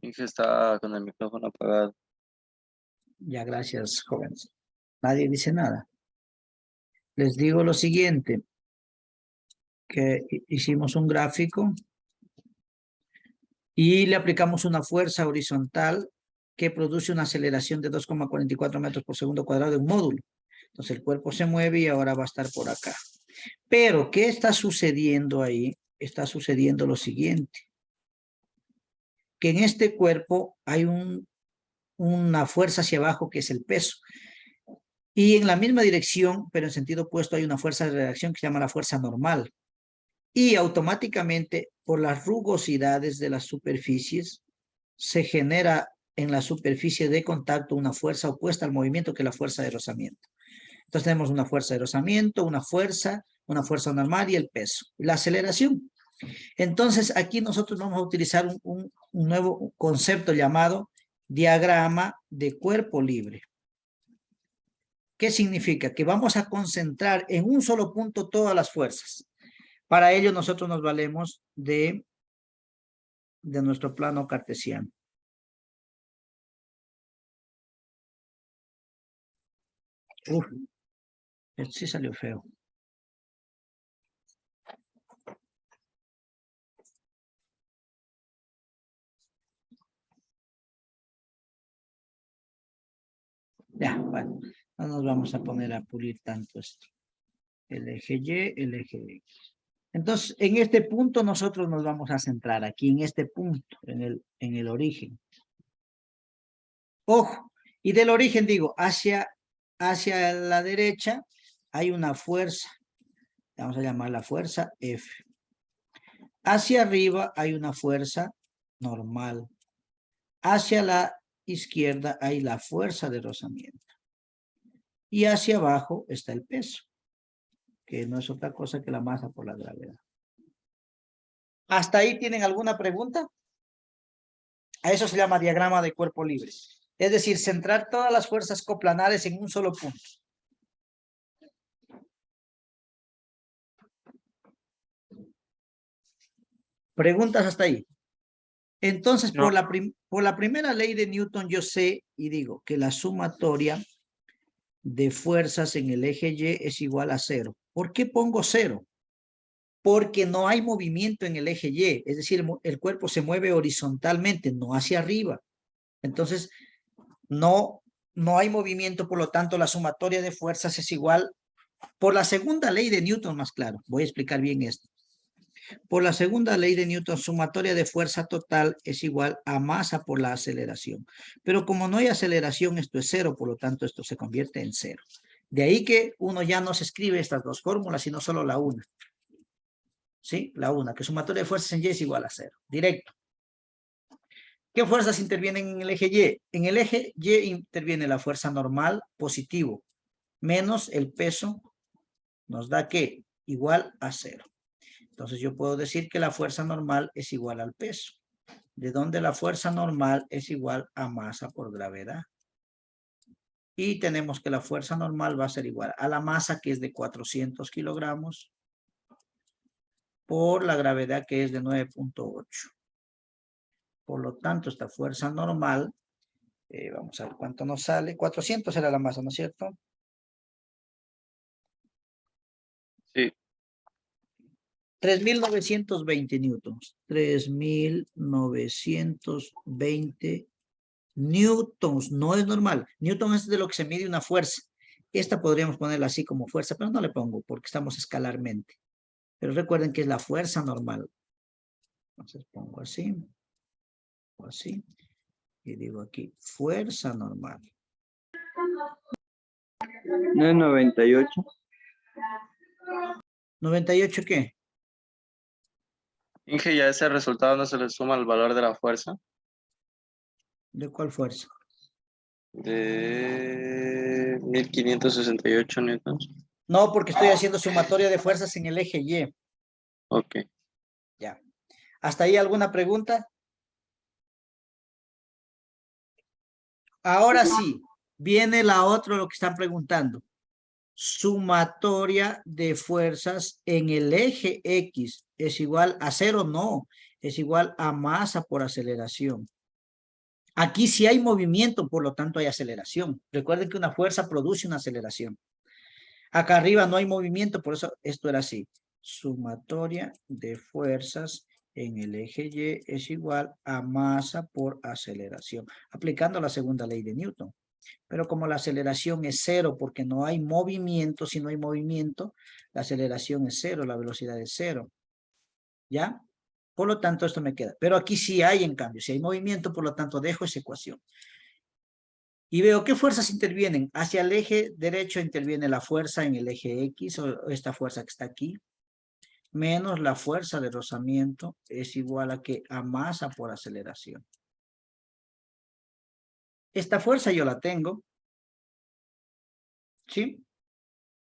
Inge está con el micrófono apagado. Ya, gracias, jóvenes. Nadie dice nada. Les digo lo siguiente, que hicimos un gráfico y le aplicamos una fuerza horizontal que produce una aceleración de 2,44 metros por segundo cuadrado de un módulo. Entonces el cuerpo se mueve y ahora va a estar por acá. Pero, ¿qué está sucediendo ahí? Está sucediendo lo siguiente, que en este cuerpo hay una fuerza hacia abajo que es el peso. Y en la misma dirección, pero en sentido opuesto, hay una fuerza de reacción que se llama la fuerza normal. Y automáticamente, por las rugosidades de las superficies, se genera en la superficie de contacto una fuerza opuesta al movimiento, que es la fuerza de rozamiento. Entonces tenemos una fuerza de rozamiento, una fuerza normal y el peso. La aceleración. Entonces aquí nosotros vamos a utilizar un nuevo concepto llamado diagrama de cuerpo libre. ¿Qué significa? Que vamos a concentrar en un solo punto todas las fuerzas. Para ello nosotros nos valemos de nuestro plano cartesiano. Uf, esto sí salió feo. Ya, bueno, no nos vamos a poner a pulir tanto esto. El eje Y, el eje X. Entonces, en este punto nosotros nos vamos a centrar aquí, en este punto, en el origen. Ojo, y del origen digo, hacia la derecha hay una fuerza, vamos a llamarla fuerza F. Hacia arriba hay una fuerza normal. Hacia la izquierda hay la fuerza de rozamiento. Y hacia abajo está el peso, que no es otra cosa que la masa por la gravedad. ¿Hasta ahí tienen alguna pregunta? A eso se llama diagrama de cuerpo libre. Es decir, centrar todas las fuerzas coplanares en un solo punto. ¿Preguntas hasta ahí? Entonces, No. por la primera ley de Newton, yo sé y digo que la sumatoria de fuerzas en el eje Y es igual a 0. ¿Por qué pongo 0? Porque no hay movimiento en el eje Y, es decir, el cuerpo se mueve horizontalmente, no hacia arriba. Entonces, no hay movimiento, por lo tanto, la sumatoria de fuerzas es igual, por la segunda ley de Newton, más claro, voy a explicar bien esto. Por la segunda ley de Newton, sumatoria de fuerza total es igual a masa por la aceleración. Pero como no hay aceleración, esto es 0, por lo tanto, esto se convierte en 0. De ahí que uno ya no se escribe estas dos fórmulas, sino solo la una. ¿Sí? La una, que sumatoria de fuerzas en Y es igual a 0. Directo. ¿Qué fuerzas intervienen en el eje Y? En el eje Y interviene la fuerza normal, positivo, menos el peso, nos da que igual a 0. Entonces yo puedo decir que la fuerza normal es igual al peso, de donde la fuerza normal es igual a masa por gravedad. Y tenemos que la fuerza normal va a ser igual a la masa, que es de 400 kilogramos, por la gravedad, que es de 9.8. Por lo tanto, esta fuerza normal, vamos a ver cuánto nos sale. 400 era la masa, ¿no es cierto? Sí. 3.920 newtons. 3.920 newtons. No es normal. Newton es de lo que se mide una fuerza. Esta podríamos ponerla así como fuerza, pero no le pongo porque estamos escalarmente. Pero recuerden que es la fuerza normal. Entonces pongo así. O así. Y digo aquí, fuerza normal. ¿No es 98? ¿98 qué? Inge, ya ese resultado no se le suma el valor de la fuerza. ¿De cuál fuerza? De 1568 newtons. No, porque estoy haciendo sumatoria de fuerzas en el eje Y. Ok. Ya. ¿Hasta ahí alguna pregunta? Ahora sí, viene la otra, lo que están preguntando. Sumatoria de fuerzas en el eje X es igual a 0, no, es igual a masa por aceleración. Aquí sí hay movimiento, por lo tanto hay aceleración. Recuerden que una fuerza produce una aceleración. Acá arriba no hay movimiento, por eso esto era así. Sumatoria de fuerzas en el eje Y es igual a masa por aceleración, aplicando la segunda ley de Newton. Pero como la aceleración es cero, porque no hay movimiento, si no hay movimiento, la aceleración es cero, la velocidad es cero. ¿Ya? Por lo tanto, esto me queda. Pero aquí sí hay, en cambio, si hay movimiento, por lo tanto, dejo esa ecuación. Y veo qué fuerzas intervienen. Hacia el eje derecho interviene la fuerza en el eje X, o esta fuerza que está aquí, menos la fuerza de rozamiento es igual a que a masa por aceleración. Esta fuerza yo la tengo, ¿sí?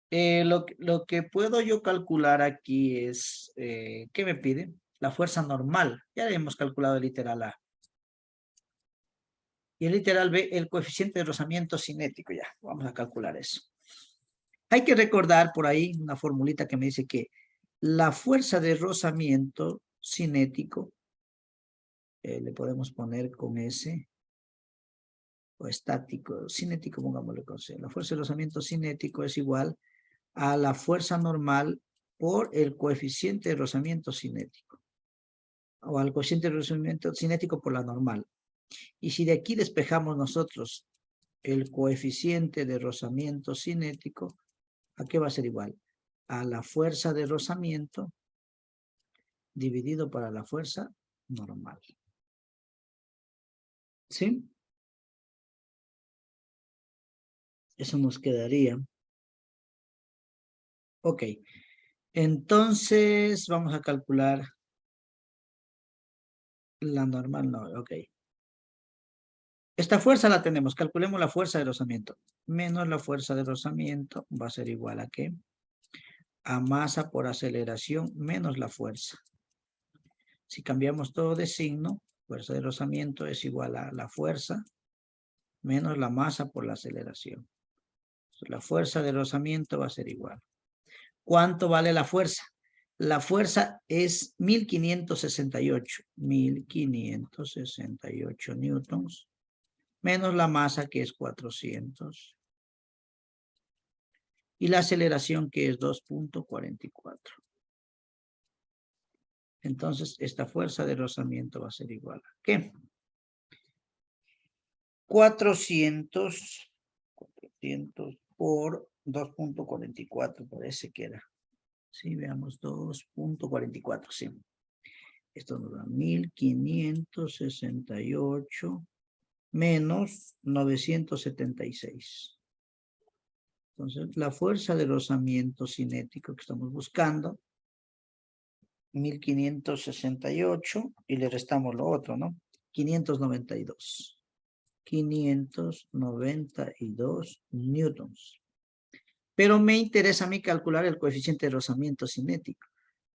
Lo que puedo yo calcular aquí es, ¿qué me pide? La fuerza normal. Ya hemos calculado el literal A. Y el literal B, el coeficiente de rozamiento cinético. Ya, vamos a calcular eso. Hay que recordar por ahí una formulita que me dice que la fuerza de rozamiento cinético, le podemos poner con S, o estático, cinético, pongámosle con C. La fuerza de rozamiento cinético es igual a la fuerza normal por el coeficiente de rozamiento cinético, o al coeficiente de rozamiento cinético por la normal. Y si de aquí despejamos nosotros el coeficiente de rozamiento cinético, ¿a qué va a ser igual? A la fuerza de rozamiento dividido para la fuerza normal. ¿Sí? Eso nos quedaría. Ok. Entonces, vamos a calcular la normal. No, ok. Esta fuerza la tenemos. Calculemos la fuerza de rozamiento. Menos la fuerza de rozamiento va a ser igual a ¿qué? A masa por aceleración menos la fuerza. Si cambiamos todo de signo, fuerza de rozamiento es igual a la fuerza menos la masa por la aceleración. La fuerza de rozamiento va a ser igual. ¿Cuánto vale la fuerza? La fuerza es 1568. 1568 newtons. Menos la masa que es 400. Y la aceleración que es 2.44. Entonces, esta fuerza de rozamiento va a ser igual a ¿qué? 400 por 2.44, parece que era. Sí, veamos, 2.44, sí. Esto nos da 1568 menos 976. Entonces, la fuerza de rozamiento cinético que estamos buscando, 1568, y le restamos lo otro, ¿no? 592. 592 newtons. Pero me interesa a mí calcular el coeficiente de rozamiento cinético.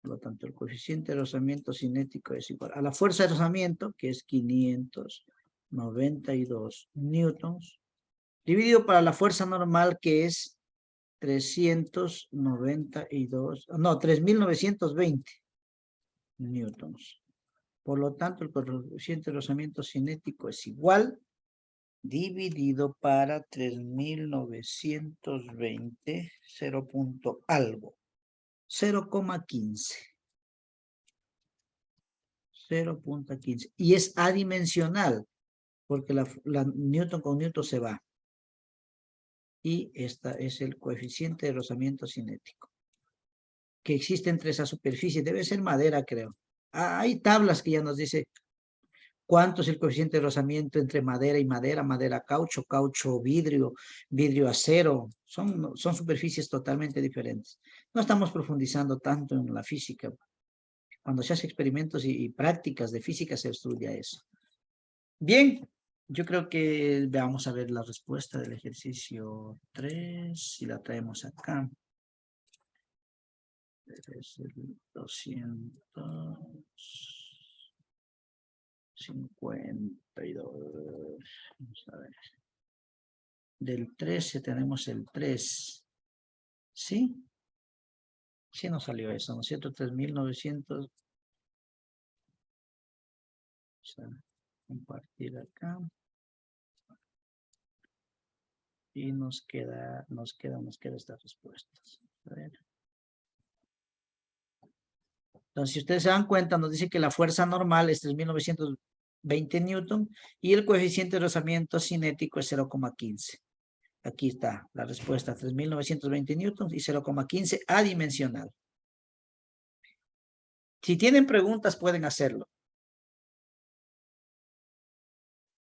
Por lo tanto, el coeficiente de rozamiento cinético es igual a la fuerza de rozamiento, que es 592 newtons, dividido para la fuerza normal, que es 3920 newtons. Por lo tanto, el coeficiente de rozamiento cinético es igual, dividido para 3920, 0 punto algo, 0,15. 0.15. Y es adimensional, porque la Newton con Newton se va. Y esta es el coeficiente de rozamiento cinético que existe entre esa superficie. Debe ser madera, creo. Hay tablas que ya nos dice cuánto es el coeficiente de rozamiento entre madera y madera, madera caucho, caucho vidrio, vidrio acero. Son superficies totalmente diferentes. No estamos profundizando tanto en la física. Cuando se hace experimentos y prácticas de física se estudia eso. Bien, yo creo que vamos a ver la respuesta del ejercicio 3, si la traemos acá. Es el 252. Vamos a ver. Del 13 tenemos el 3. ¿Sí? Sí nos salió eso, ¿no es cierto? 3900. compartir acá. Y nos queda estas respuestas. A ver. Entonces, si ustedes se dan cuenta, nos dice que la fuerza normal es 3.920 newton y el coeficiente de rozamiento cinético es 0,15. Aquí está la respuesta, 3.920 newtons y 0,15 adimensional. Si tienen preguntas, pueden hacerlo.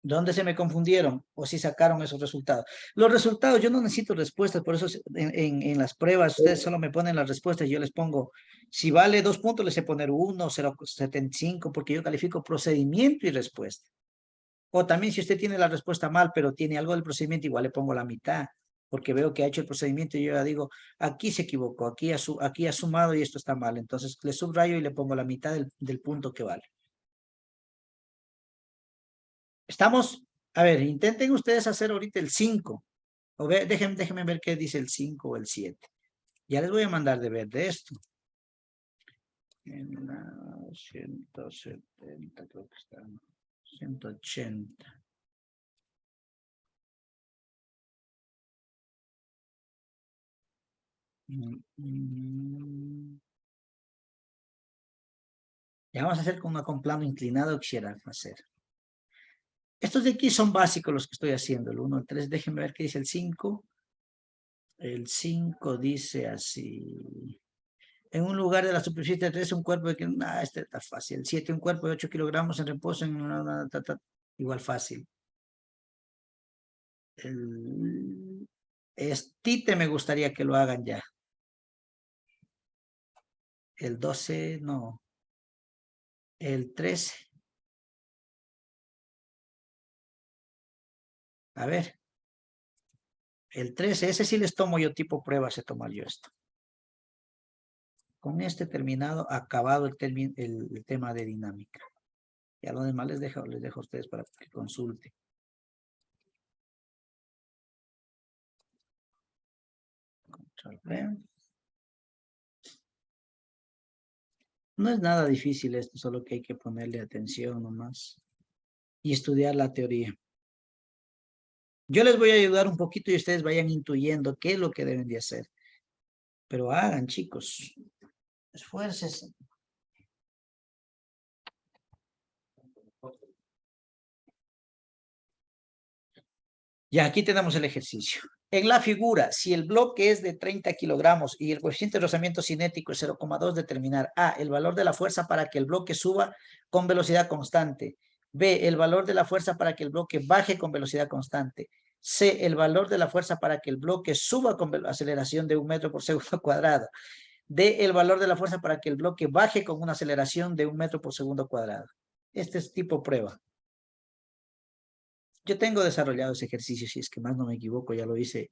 ¿Dónde se me confundieron? O si sacaron esos resultados. Los resultados, yo no necesito respuestas, por eso en las pruebas ustedes solo me ponen las respuestas y yo les pongo, si vale 2 puntos, les sé poner 1, 0,75, porque yo califico procedimiento y respuesta. O también si usted tiene la respuesta mal, pero tiene algo del procedimiento, igual le pongo la mitad, porque veo que ha hecho el procedimiento y yo ya digo, aquí se equivocó, aquí ha sumado y esto está mal. Entonces le subrayo y le pongo la mitad del punto que vale. ¿Estamos? A ver, intenten ustedes hacer ahorita el 5. O déjenme ver qué dice el 5 o el 7. Ya les voy a mandar de ver de esto. En la 170, creo que está. 180. Ya vamos a hacer con plano inclinado, quisiera hacer. Estos de aquí son básicos los que estoy haciendo. El 1, el 3, déjenme ver qué dice el 5. El 5 dice así. En un lugar de la superficie de 3, un cuerpo de que... este está fácil. El 7, un cuerpo de 8 kilogramos en reposo. Igual fácil. El Estite me gustaría que lo hagan ya. El 12, no. El 13. A ver. El 13, ese sí les tomo yo tipo prueba, se tomar yo esto. Con este terminado, acabado el tema de dinámica. Ya lo demás les dejo a ustedes para que consulten. Control V. No es nada difícil esto, solo que hay que ponerle atención nomás. Y estudiar la teoría. Yo les voy a ayudar un poquito y ustedes vayan intuyendo qué es lo que deben de hacer. Pero hagan, chicos. Esfuércense. Ya, aquí tenemos el ejercicio. En la figura, si el bloque es de 30 kilogramos y el coeficiente de rozamiento cinético es 0,2, determinar A, el valor de la fuerza para que el bloque suba con velocidad constante. B, el valor de la fuerza para que el bloque baje con velocidad constante. C, el valor de la fuerza para que el bloque suba con aceleración de 1 metro por segundo cuadrado. D, el valor de la fuerza para que el bloque baje con una aceleración de 1 metro por segundo cuadrado. Este es tipo prueba. Yo tengo desarrollado ese ejercicio, si es que más no me equivoco, ya lo hice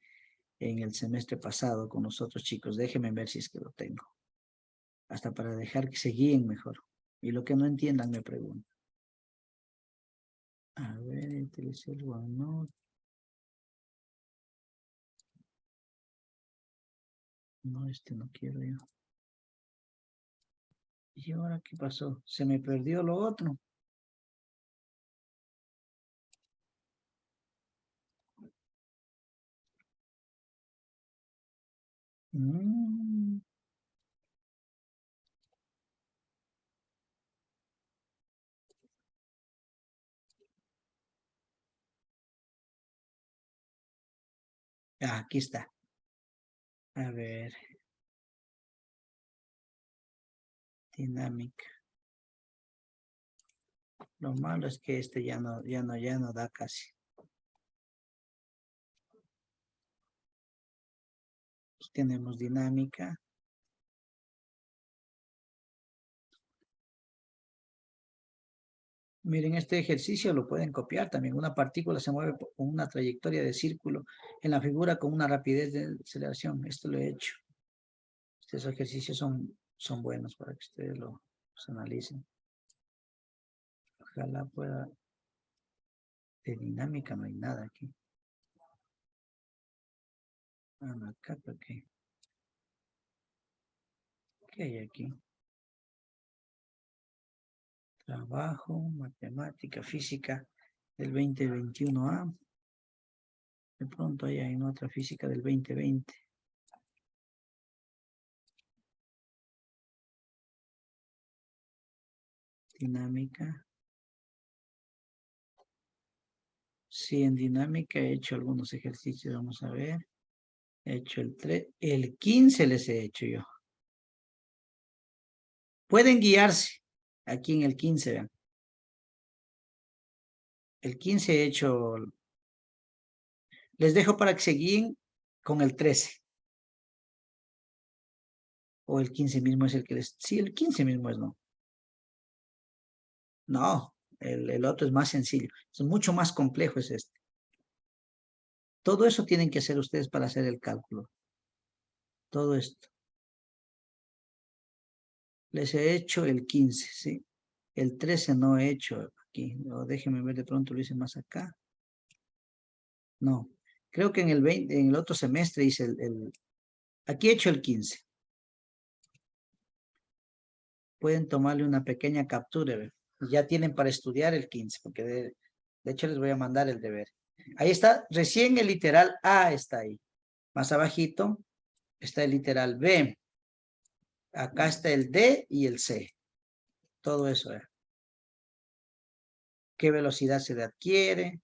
en el semestre pasado con los otros chicos. Déjenme ver si es que lo tengo. Hasta para dejar que se guíen mejor. Y lo que no entiendan me preguntan. A ver, utilicé el OneNote. No, este no quiero yo. ¿Y ahora qué pasó? ¿Se me perdió lo otro? Aquí está. A ver. Dinámica. Lo malo es que este ya no da casi. Aquí tenemos dinámica. Miren, este ejercicio lo pueden copiar también. Una partícula se mueve con una trayectoria de círculo en la figura con una rapidez de aceleración. Esto lo he hecho. Estos ejercicios son buenos para que ustedes los analicen. Ojalá pueda... De dinámica no hay nada aquí. Acá, ¿por qué? ¿Qué hay aquí? Trabajo, matemática, física del 2021A. De pronto hay en otra física del 2020. Dinámica. Sí, en dinámica he hecho algunos ejercicios, vamos a ver. He hecho el 3, el 15 les he hecho yo. Pueden guiarse aquí en el 15, vean. El 15 he hecho, les dejo para que se guíen con el 13. O el 15 mismo es el que les, sí, el 15 mismo es, no. No, el otro es más sencillo, es mucho más complejo es este. Todo eso tienen que hacer ustedes para hacer el cálculo. Todo esto. Les he hecho el 15, ¿sí? El 13 no he hecho aquí. No, déjenme ver, de pronto lo hice más acá. No. Creo que en el 20, en el otro semestre hice aquí he hecho el 15. Pueden tomarle una pequeña captura. ¿Ve? Ya tienen para estudiar el 15, porque de hecho les voy a mandar el deber. Ahí está, recién el literal A está ahí. Más abajito está el literal B. Acá está el D y el C. Todo eso. ¿Qué velocidad se le adquiere?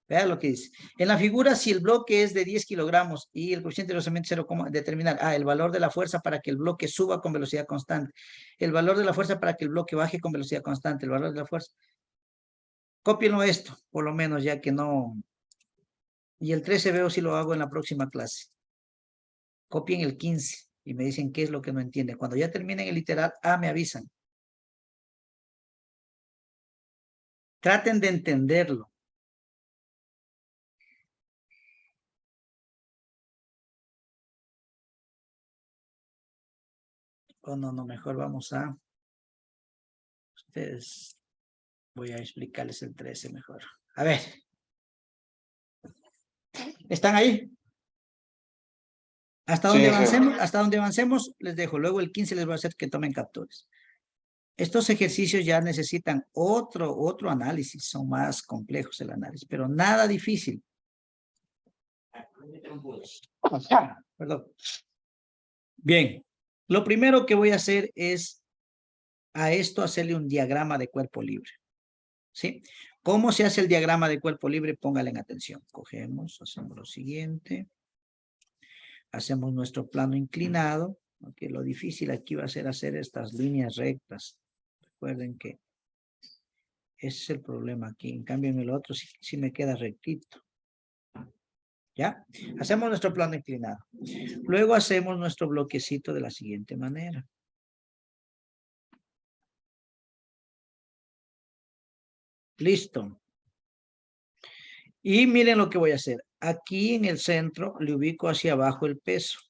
Vean lo que dice. En la figura, si el bloque es de 10 kilogramos y el coeficiente de rozamiento 0, determinar. El valor de la fuerza para que el bloque suba con velocidad constante. El valor de la fuerza para que el bloque baje con velocidad constante. El valor de la fuerza. Cópienlo esto, por lo menos, ya que no. Y el 13 veo si lo hago en la próxima clase. Copien el 15 y me dicen qué es lo que no entienden. Cuando ya terminen el literal A, me avisan. Traten de entenderlo. Oh, no, mejor vamos a... Ustedes... Voy a explicarles el 13 mejor. A ver. ¿Están ahí? Hasta donde avancemos, les dejo. Luego el 15 les voy a hacer que tomen capturas. Estos ejercicios ya necesitan otro análisis. Son más complejos el análisis, pero nada difícil. Perdón. Bien. Lo primero que voy a hacer es a esto hacerle un diagrama de cuerpo libre. ¿Sí? ¿Cómo se hace el diagrama de cuerpo libre? Póngale en atención. Cogemos, hacemos lo siguiente. Hacemos nuestro plano inclinado. Okay, lo difícil aquí va a ser hacer estas líneas rectas. Recuerden que ese es el problema aquí. En cambio, en el otro sí me queda rectito. ¿Ya? Hacemos nuestro plano inclinado. Luego hacemos nuestro bloquecito de la siguiente manera. Listo. Y miren lo que voy a hacer. Aquí en el centro le ubico hacia abajo el peso.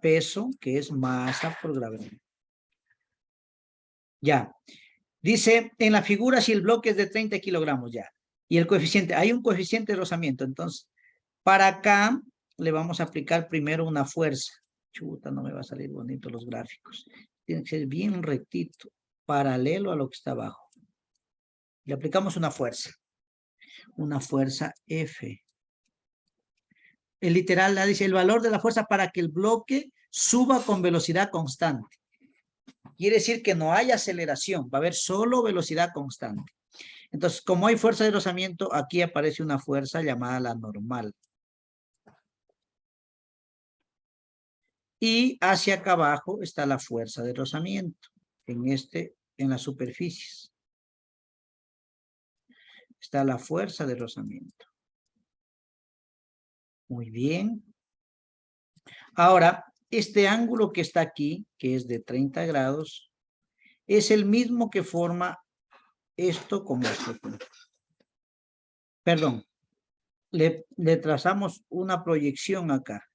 Peso, que es masa por gravedad. Ya. Dice, en la figura si el bloque es de 30 kilogramos ya. Y el coeficiente, hay un coeficiente de rozamiento. Entonces, para acá le vamos a aplicar primero una fuerza. Chuta, no me va a salir bonito los gráficos. Tiene que ser bien rectito, paralelo a lo que está abajo. Le aplicamos una fuerza F. El literal dice el valor de la fuerza para que el bloque suba con velocidad constante. Quiere decir que no hay aceleración, va a haber solo velocidad constante. Entonces, como hay fuerza de rozamiento, aquí aparece una fuerza llamada la normal. Y hacia acá abajo está la fuerza de rozamiento, en las superficies. Está la fuerza de rozamiento. Muy bien. Ahora, este ángulo que está aquí, que es de 30 grados, es el mismo que forma esto como esto. Perdón, le trazamos una proyección acá.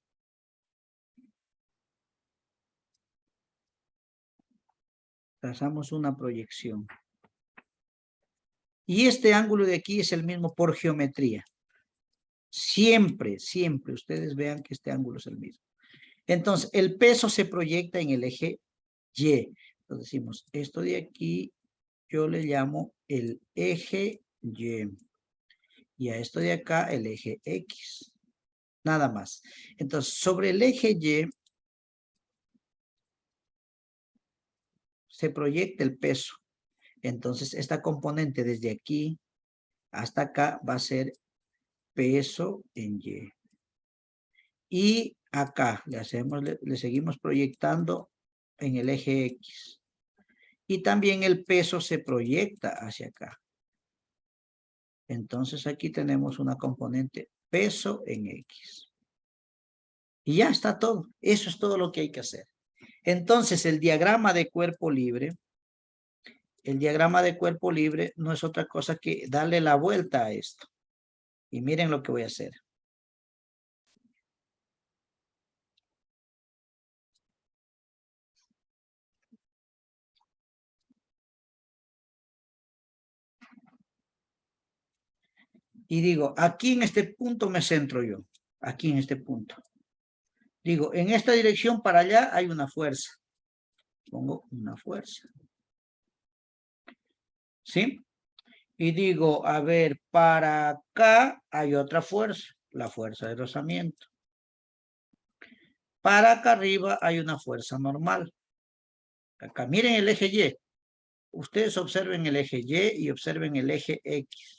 Trazamos una proyección. Y este ángulo de aquí es el mismo por geometría. Siempre, ustedes vean que este ángulo es el mismo. Entonces, el peso se proyecta en el eje Y. Entonces decimos, esto de aquí, yo le llamo el eje Y. Y a esto de acá, el eje X. Nada más. Entonces, sobre el eje Y, se proyecta el peso. Entonces, esta componente desde aquí hasta acá va a ser peso en Y. Y acá le seguimos proyectando en el eje X. Y también el peso se proyecta hacia acá. Entonces aquí tenemos una componente peso en X. Y ya está todo. Eso es todo lo que hay que hacer. Entonces el diagrama de cuerpo libre no es otra cosa que darle la vuelta a esto. Y miren lo que voy a hacer. Y digo, aquí en este punto me centro yo. Aquí en este punto. Digo, en esta dirección para allá hay una fuerza. Pongo una fuerza. ¿Sí? Y digo, a ver, para acá hay otra fuerza. La fuerza de rozamiento. Para acá arriba hay una fuerza normal. Acá, miren el eje Y. Ustedes observen el eje Y y observen el eje X.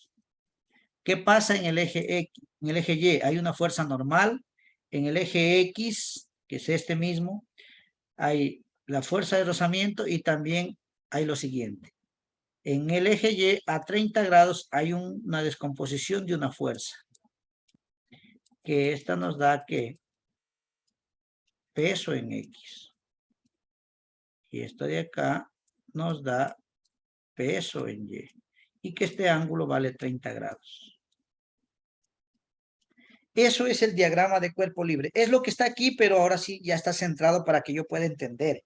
¿Qué pasa en el eje X? En el eje Y hay una fuerza normal. En el eje X, que es este mismo, hay la fuerza de rozamiento y también hay lo siguiente. En el eje Y a 30 grados hay una descomposición de una fuerza. Que esta nos da ¿qué? Peso en X. Y esto de acá nos da peso en Y. Y que este ángulo vale 30 grados. Eso es el diagrama de cuerpo libre. Es lo que está aquí, pero ahora sí ya está centrado para que yo pueda entender.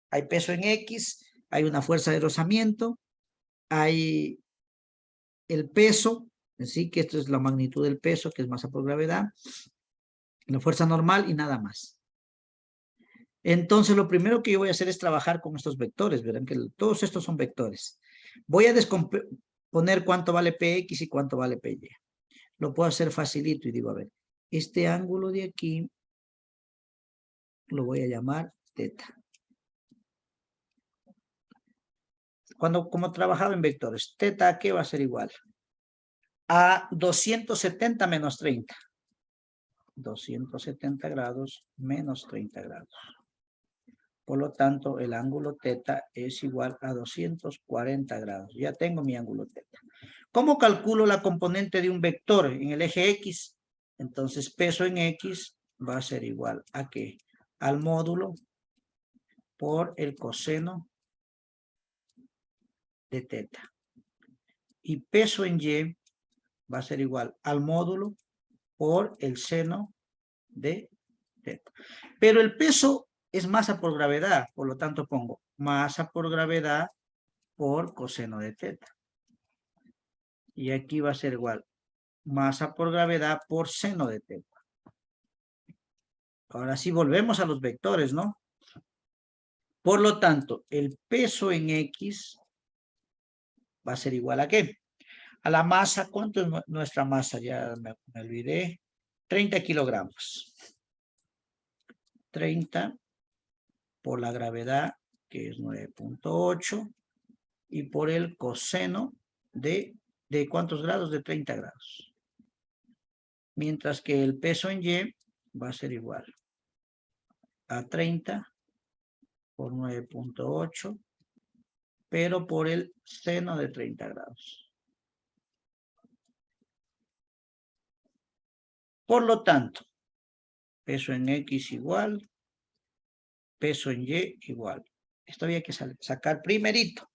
Hay peso en X, hay una fuerza de rozamiento, hay el peso, así que esto es la magnitud del peso, que es masa por gravedad, la fuerza normal y nada más. Entonces, lo primero que yo voy a hacer es trabajar con estos vectores. Verán que todos estos son vectores. Voy a descomponer cuánto vale Px y cuánto vale Py. Lo puedo hacer facilito y digo, a ver, este ángulo de aquí lo voy a llamar teta. Como trabajaba en vectores, teta, ¿qué va a ser igual? A 270 menos 30. 270 grados menos 30 grados. Por lo tanto, el ángulo teta es igual a 240 grados. Ya tengo mi ángulo teta. ¿Cómo calculo la componente de un vector en el eje X? Entonces, peso en X va a ser igual a ¿qué? Al módulo por el coseno de teta. Y peso en Y va a ser igual al módulo por el seno de teta. Pero el peso es masa por gravedad, por lo tanto pongo masa por gravedad por coseno de teta. Y aquí va a ser igual masa por gravedad por seno de teta. Ahora sí volvemos a los vectores, ¿no? Por lo tanto, el peso en X va a ser igual a ¿qué? A la masa. ¿Cuánto es nuestra masa? Ya me olvidé. 30 kilogramos. 30 por la gravedad, que es 9.8, y por el coseno ¿de cuántos grados? De 30 grados. Mientras que el peso en Y va a ser igual a 30 por 9.8, pero por el seno de 30 grados. Por lo tanto, peso en X igual, peso en Y igual. Esto había que sacar primerito.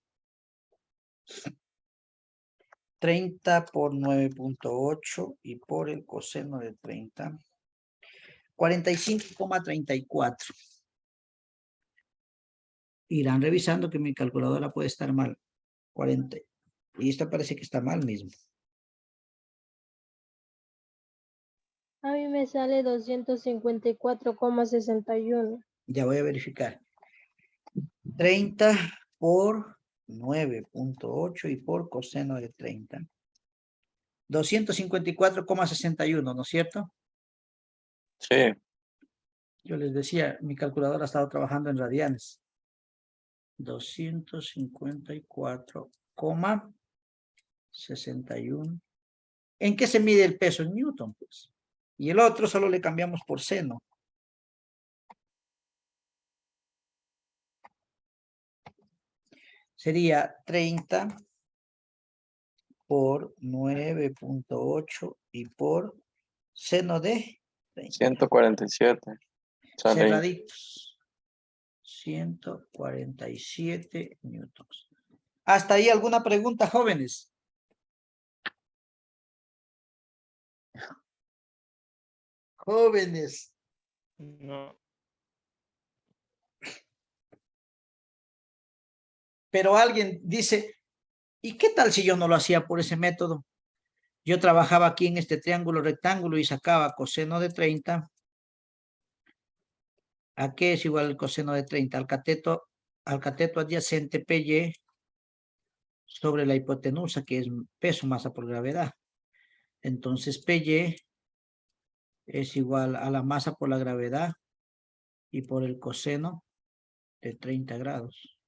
30 por 9.8 y por el coseno de 30. 45,34. Irán revisando que mi calculadora puede estar mal. 40. Y esta parece que está mal mismo. A mí me sale 254,61. Ya voy a verificar. 30 por 9.8 y por coseno de 30. 254,61, ¿no es cierto? Sí. Yo les decía, mi calculadora ha estado trabajando en radianes. 254,61. ¿En qué se mide el peso? En Newton, pues. Y el otro solo le cambiamos por seno. Sería 30 por 9.8 y por seno de 30. 147. Sale ahí. Cerraditos. 147 newtons. ¿Hasta ahí alguna pregunta, jóvenes? Jóvenes. No. Pero alguien dice, ¿y qué tal si yo no lo hacía por ese método? Yo trabajaba aquí en este triángulo rectángulo y sacaba coseno de 30. ¿A qué es igual el coseno de 30? Al cateto adyacente PY sobre la hipotenusa, que es peso masa por gravedad. Entonces PY es igual a la masa por la gravedad y por el coseno de 30 grados.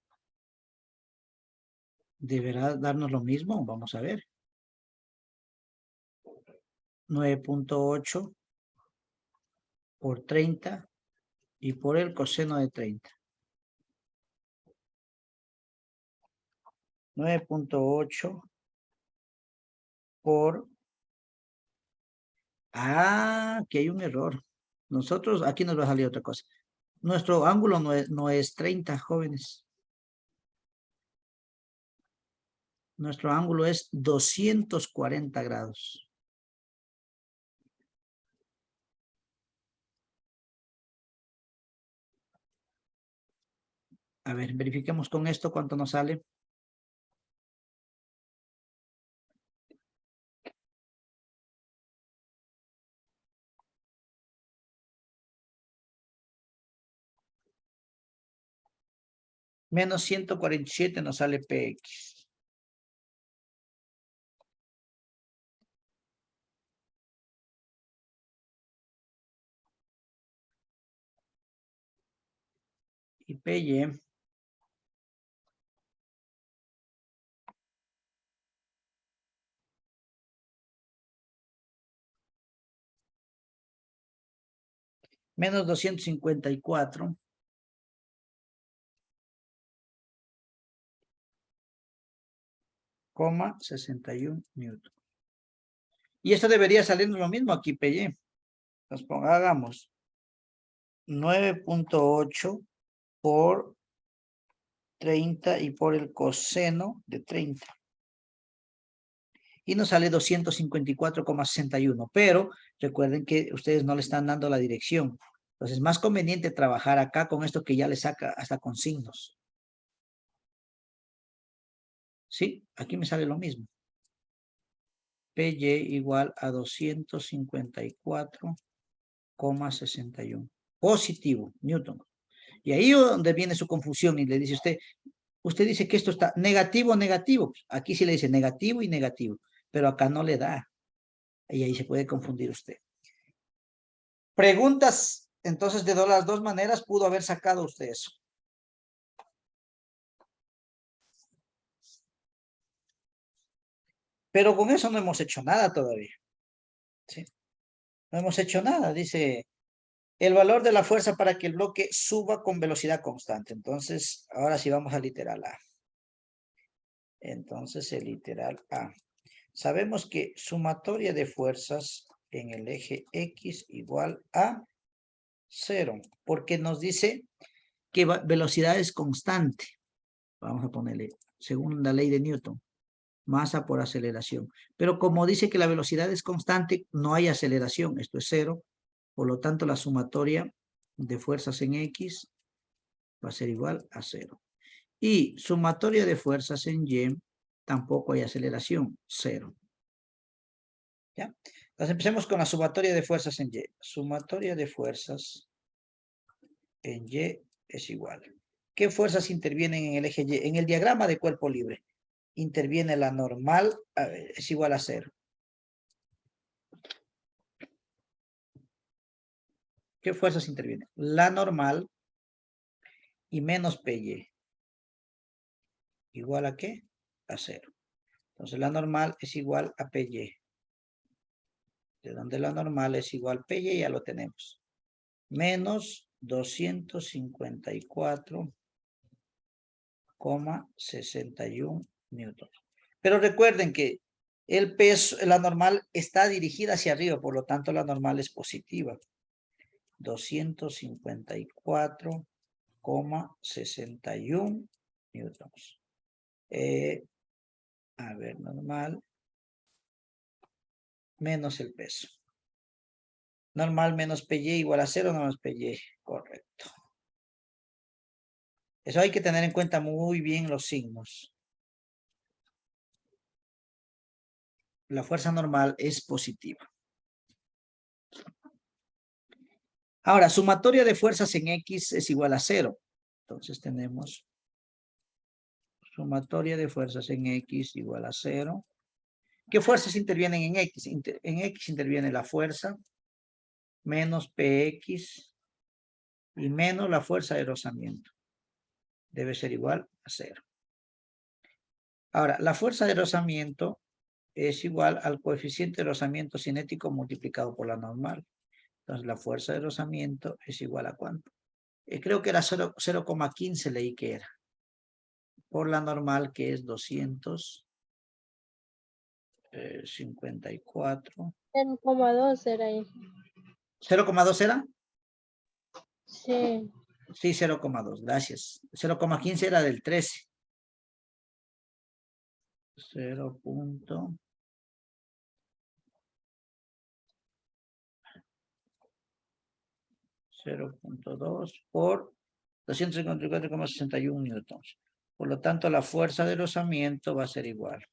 ¿Deberá darnos lo mismo? Vamos a ver. 9.8 por 30 y por el coseno de 30. 9.8 por... Ah, que hay un error. Nosotros, aquí nos va a salir otra cosa. Nuestro ángulo no es 30, jóvenes. Nuestro ángulo es 240 grados. A ver, verifiquemos con esto cuánto nos sale. Menos 147 nos sale PX. Y PY menos 254 coma 61 newton. Y esto debería salirnos lo mismo aquí, PY. Entonces hagamos 9.8 por 30 y por el coseno de 30. Y nos sale 254,61. Pero recuerden que ustedes no le están dando la dirección. Entonces es más conveniente trabajar acá con esto que ya le saca hasta con signos. ¿Sí? Aquí me sale lo mismo. PY igual a 254,61. Positivo, Newton. Y ahí es donde viene su confusión y le dice usted dice que esto está negativo, negativo. Aquí sí le dice negativo y negativo, pero acá no le da. Y ahí se puede confundir usted. Preguntas, entonces de las dos maneras pudo haber sacado usted eso. Pero con eso no hemos hecho nada todavía. ¿Sí? No hemos hecho nada, dice el valor de la fuerza para que el bloque suba con velocidad constante. Entonces, ahora sí vamos al literal A. Entonces, el literal A. Sabemos que sumatoria de fuerzas en el eje X igual a 0, porque nos dice que velocidad es constante. Vamos a ponerle, según la ley de Newton, masa por aceleración. Pero como dice que la velocidad es constante, no hay aceleración, esto es 0. Por lo tanto, la sumatoria de fuerzas en X va a ser igual a 0. Y sumatoria de fuerzas en Y, tampoco hay aceleración, 0. ¿Ya? Entonces empecemos con la sumatoria de fuerzas en Y. Sumatoria de fuerzas en Y es igual. ¿Qué fuerzas intervienen en el eje Y? En el diagrama de cuerpo libre interviene la normal, es igual a 0. ¿Qué fuerzas intervienen? La normal y menos PY. ¿Igual a qué? A 0. Entonces la normal es igual a PY. De donde la normal es igual a PY ya lo tenemos. Menos 254,61 newtons. Pero recuerden que el peso, la normal está dirigida hacia arriba, por lo tanto la normal es positiva. 254,61 newtons. A ver, normal menos el peso. Normal menos PY igual a 0, menos PY. Correcto. Eso hay que tener en cuenta muy bien los signos. La fuerza normal es positiva. Ahora, sumatoria de fuerzas en X es igual a 0. Entonces tenemos sumatoria de fuerzas en X igual a 0. ¿Qué fuerzas intervienen en X? En X interviene la fuerza menos PX y menos la fuerza de rozamiento. Debe ser igual a 0. Ahora, la fuerza de rozamiento es igual al coeficiente de rozamiento cinético multiplicado por la normal. Entonces, la fuerza de rozamiento es igual a ¿cuánto? Creo que era 0,15 leí que era. Por la normal, que es 254. 0,2 era ahí. ¿0,2 era? Sí. Sí, 0,2, gracias. 0,15 era del 13. 0.2 por 254,61 newtons. Por lo tanto, la fuerza de rozamiento va a ser igual.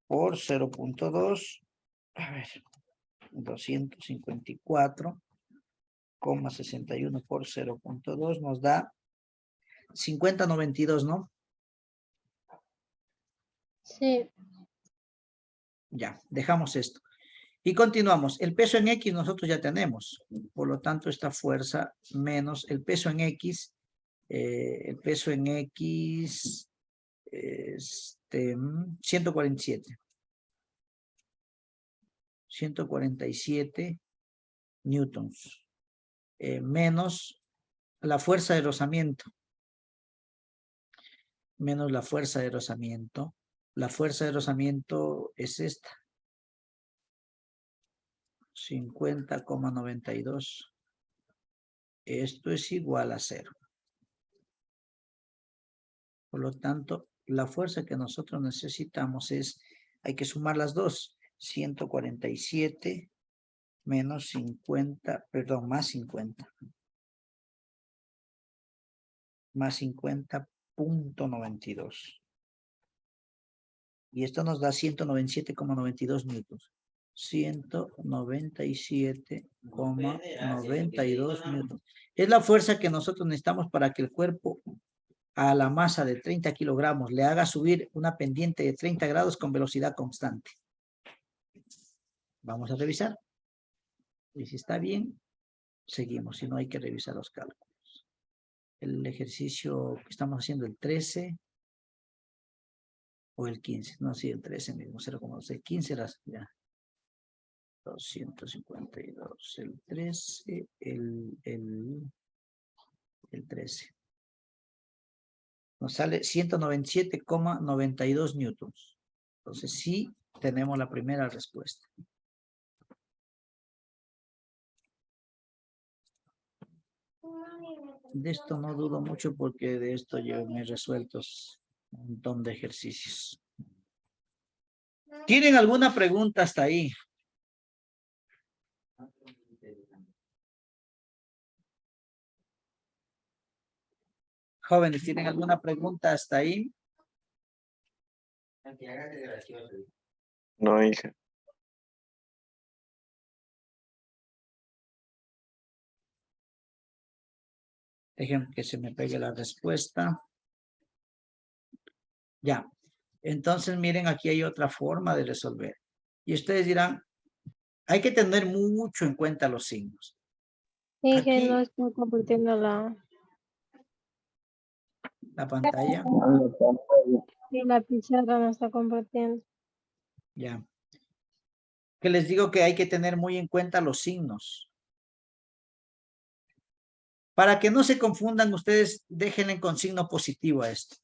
Por 0.2, a ver, 254,61 por 0.2 nos da 50,92, ¿no? Sí. Ya, dejamos esto. Y continuamos. El peso en X nosotros ya tenemos. Por lo tanto, esta fuerza menos el peso en X. El peso en X, 147. 147 newtons. Menos la fuerza de rozamiento. Menos la fuerza de rozamiento. La fuerza de rozamiento es esta. 50,92. Esto es igual a 0. Por lo tanto, la fuerza que nosotros necesitamos es, hay que sumar las dos. 147 menos 50, perdón, más 50. Más 50,92. Y esto nos da 197,92 newtons. 197,92 newtons. Es la fuerza que nosotros necesitamos para que el cuerpo a la masa de 30 kilogramos le haga subir una pendiente de 30 grados con velocidad constante. Vamos a revisar. Y si está bien, seguimos. Si no, hay que revisar los cálculos. El ejercicio que estamos haciendo, el 13 o el 15. No, sí, el 13 mismo, 0,2. El 15 era ya. 252. El 13, el 13. Nos sale 197,92 newtons. Entonces sí tenemos la primera respuesta. De esto no dudo mucho porque de esto yo me he resuelto un montón de ejercicios. ¿Tienen alguna pregunta hasta ahí? Jóvenes, ¿tienen alguna pregunta hasta ahí? No, hija. Dejen que se me pegue la respuesta. Ya. Entonces, miren, aquí hay otra forma de resolver. Y ustedes dirán, hay que tener mucho en cuenta los signos. Sí, que Aquí, no estoy compartiendo la pantalla. sí, la pizarra no está compartiendo. Ya. Que les digo que hay que tener muy en cuenta los signos. Para que no se confundan ustedes, déjenle con signo positivo a esto.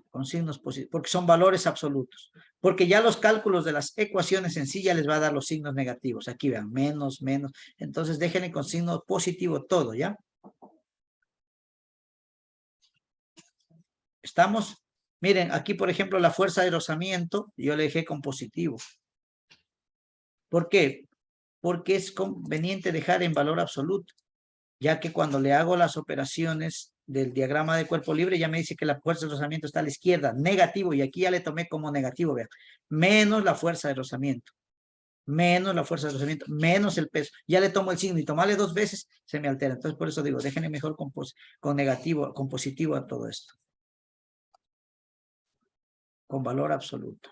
Con signos positivos, porque son valores absolutos. Porque ya los cálculos de las ecuaciones sencillas les va a dar los signos negativos. Aquí vean, menos, menos. Entonces déjenle con signo positivo todo, ¿ya? ¿Estamos? Miren, aquí por ejemplo la fuerza de rozamiento, yo le dejé con positivo. ¿Por qué? Porque es conveniente dejar en valor absoluto, ya que cuando le hago las operaciones del diagrama de cuerpo libre, ya me dice que la fuerza de rozamiento está a la izquierda, negativo, y aquí ya le tomé como negativo, vean, menos la fuerza de rozamiento, menos la fuerza de rozamiento, menos el peso, ya le tomo el signo y tomarle 2 veces, se me altera. Entonces por eso digo, déjenme mejor con negativo, con positivo a todo esto, con valor absoluto.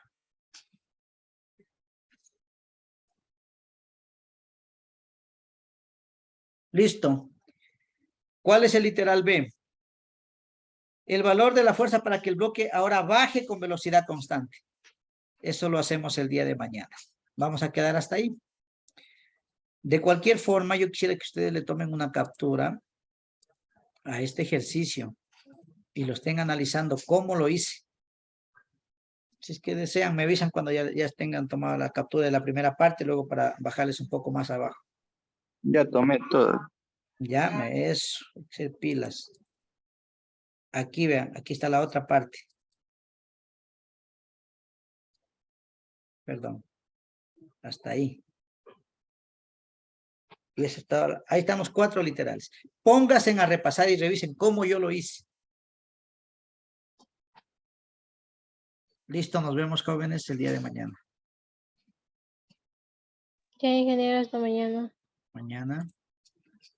Listo. ¿Cuál es el literal B? El valor de la fuerza para que el bloque ahora baje con velocidad constante. Eso lo hacemos el día de mañana. Vamos a quedar hasta ahí. De cualquier forma, yo quisiera que ustedes le tomen una captura a este ejercicio y lo estén analizando cómo lo hice. Si es que desean, me avisan cuando ya tengan tomado la captura de la primera parte, luego para bajarles un poco más abajo. Ya tomé todo. Ya, eso, hacer pilas. Aquí vean, aquí está la otra parte. Perdón. Hasta ahí. Y eso está, ahí están los 4 literales. Pónganse a repasar y revisen cómo yo lo hice. Listo, nos vemos jóvenes el día de mañana. ¿Qué ingeniero esta mañana? Mañana.